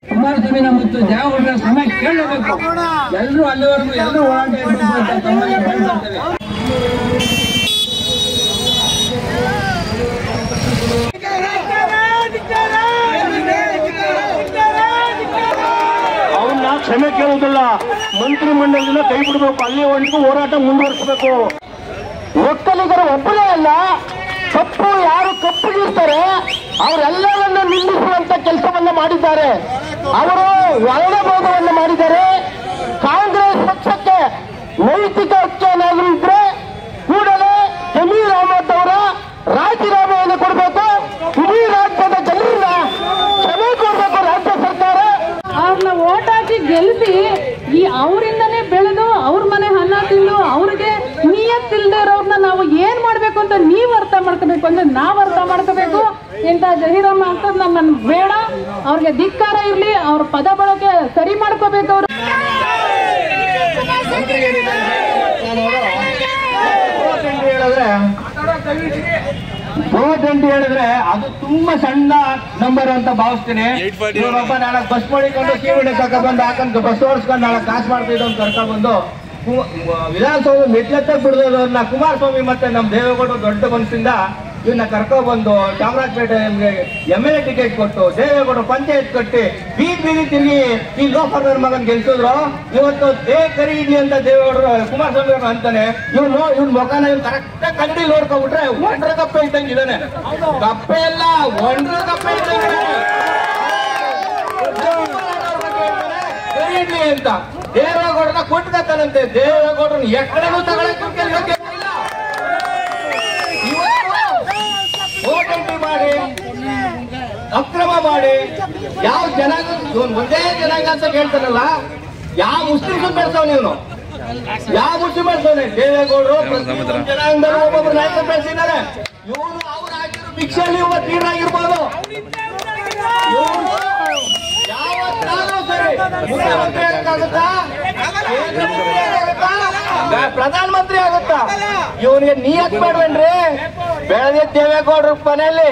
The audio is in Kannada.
ಕುಮಾರಸ್ವಾಮಿನ ಮತ್ತು ದೇವೇಗೌಡರ ಸಮಯ ಕೇಳಬೇಕು. ಎಲ್ಲರೂ ಅಲ್ಲಿವರೆಗೂ ಎಲ್ಲರೂ ಹೋರಾಟ ಇರಬೇಕು ಅಂತ ತಮ್ಮಲ್ಲಿ ಹೇಳ್ಕೊಳ್ತೇವೆ. ಅವನ್ನ ಕ್ಷಮೆ ಕೇಳುವುದಿಲ್ಲ, ಮಂತ್ರಿ ಮಂಡಲದಿಂದ ಕೈ ಬಿಡಬೇಕು. ಅಲ್ಲಿವರೆಗೂ ಹೋರಾಟ ಮುಂದುವರಿಸಬೇಕು. ಒಕ್ಕಲಿಗರು ಒಬ್ಬರೇ ಅಲ್ಲ, ಕಪ್ಪು ಯಾರು ಕಪ್ಪುಗಿರ್ತಾರೆ ಅವರೆಲ್ಲರನ್ನು ನಿಲ್ಲಿಸುವಂತ ಕೆಲಸವನ್ನ ಮಾಡಿದ್ದಾರೆ. ಅವರು ಒಳಭೋಗವನ್ನು ಮಾಡಿದ್ದಾರೆ. ಕಾಂಗ್ರೆಸ್ ಪಕ್ಷಕ್ಕೆ ನೈತಿಕ ಹಕ್ಕು ಏನಾದರೂ ಇದ್ರೆ ಕೂಡಲೇ ಜಮೀರ್ ಅಹಮದ್ ಅವರ ರಾಜೀನಾಮೆಯನ್ನು ಕೊಡಬೇಕು. ಇಡೀ ರಾಜ್ಯದ ಜನರಿಂದ ಕ್ಷಮೆ ಕೊಡಬೇಕು ರಾಜ್ಯ ಸರ್ಕಾರ. ಅವ್ರನ್ನ ಓಟ್ ಹಾಕಿ ಗೆಲ್ಲಿಸಿ ಈ ಅವರಿಂದನೇ ಬೆಳೆದು ಅವ್ರ ಮನೆ ಅನ್ನ ತಿಂದು ಅವ್ರಿಗೆ ನಿಯತ್ತಿಲ್ದೇ ಇರೋರ್ನ ನಾವು ಏನ್ ಮಾಡ್ಬೇಕು ಅಂತ ನೀವ್ ಅರ್ಥ ಮಾಡ್ಕೋಬೇಕು ಅಂದ್ರೆ ನಾವ್ ಅರ್ಥ ಮಾಡ್ಕೋಬೇಕು. ಇಂತ ಜಹೀರಮ್ಮ ಅಂತ ನನ್ ಬೇಡ. ಅವ್ರಿಗೆ ಧಿಕ್ಕಾರ ಇರ್ಲಿ, ಅವ್ರ ಪದ ಬಳಕೆ ಸರಿ ಮಾಡ್ಕೋಬೇಕು. ಅವ್ರು ವೋಟ್ ಅಂತ ಹೇಳಿದ್ರೆ ಅದು ತುಂಬಾ ಸಣ್ಣ ನಂಬರ್ ಅಂತ ಭಾವಿಸ್ತೀನಿ. ಇವರೊಬ್ಬ ನಾಳೆ ಬಸ್ ಮಾಡಿಕೊಂಡು ಕೀವಣಿ ಬಂದು ಹಾಕೊಂಡು ಬಸ್ ಓಡಿಸ್ಕೊಂಡು ನಾಳೆ ಕಾಸು ಮಾಡ್ತಿದ್ದು ಅಂತ ಕರ್ಕೊಂಡು ಬಂದು ವಿಧಾನಸೌಧ ಮೆಟ್ಲೆತ್ತಕ್ಕೆ ಬಿಡೋದನ್ನ ಕುಮಾರಸ್ವಾಮಿ ಮತ್ತೆ ನಮ್ಮ ದೇವೇಗೌಡರು ದೊಡ್ಡ ಮನಸ್ಸಿಂದ ಇವನ್ನ ಕರ್ಕೊಬಂದು ಚಾಮರಾಜಪೇಟೆ MLA ಟಿಕೆಟ್ ಕೊಟ್ಟು ದೇವೇಗೌಡರು ಪಂಚಾಯತ್ ಕಟ್ಟಿ ಬೀದಿ ಬೀದಿ ತಿರುಗಿ ಈ ಲೋಕರ್ ಮಗನ್ ಗೆಲ್ಸಿದ್ರು. ಇವತ್ತು ಖರೀದಿ ಅಂತ ದೇವೇಗೌಡರು ಕುಮಾರಸ್ವಾಮಿ ಅವರು ಅಂತಾನೆ. ಇವ್ನ ಮುಖನ ಇವ್ನು ಕರೆಕ್ಟಾಗಿ ಕನ್ನಡಿ ನೋಡ್ಕೊಂಡ್ಬಿಟ್ರೆ ಒಂಡ್ರ ಕಪ್ಪೆ ಇದ್ದಂಗಿದ್ದಾನೆ. ಕಪ್ಪೆ ಎಲ್ಲ ಒಂಡ್ರ ಕಪ್ಪೆ ಇದ್ದಂಗಿದ್ದಾನೆ ಖರೀದಿ ಅಂತ ದೇವೇಗೌಡರನ್ನ ಕೊಟ್ಕತ್ತಾನಂತೆ. ದೇವೇಗೌಡರನ್ನ ಎಕಡೆನೂ ತಗೊಳಕ್ಕೆ ಮಾಡಿ ಅಕ್ರಮ ಮಾಡಿ ಯಾವ ಜನಾಂಗ ಒಂದೇ ಜನಾಂಗ ಅಂತ ಕೇಳ್ತಾರಲ್ಲ, ಯಾವ ಮುಸ್ಲಿಮ್ಸ್ ಬೆಳೆಸವ್ ನೀವು? ಯಾವ ಮುಸ್ಲಿಂ ಬೆಳೆಸವನೆ? ದೇವೇಗೌಡರು ಜನಾಂಗದಲ್ಲಿ ಒಬ್ಬೊಬ್ರು ನಾಯಕ ಬೆಳೆಸಿದ್ದಾರೆ. ಇವರು ಅವ್ರು ಹಾಕಿರೋ ಭಿಕ್ಷೆಯಲ್ಲಿ ಒಬ್ಬ ತೀರ್ನಾಗಿರ್ಬೋದು. ಯಾವತ್ತಾದ್ರೂ ಸರಿ ಮುಖ್ಯಮಂತ್ರಿ ಆಗಕ್ಕಾಗುತ್ತಾ? ಪ್ರಧಾನಮಂತ್ರಿ ಆಗುತ್ತಾ? ಇವನಿಗೆ ನಿಯತ್ ಬೇಡವೇನ್ರಿ? ಬೆಳೆದ ದೇವೇಗೌಡರ ಮನೆಯಲ್ಲಿ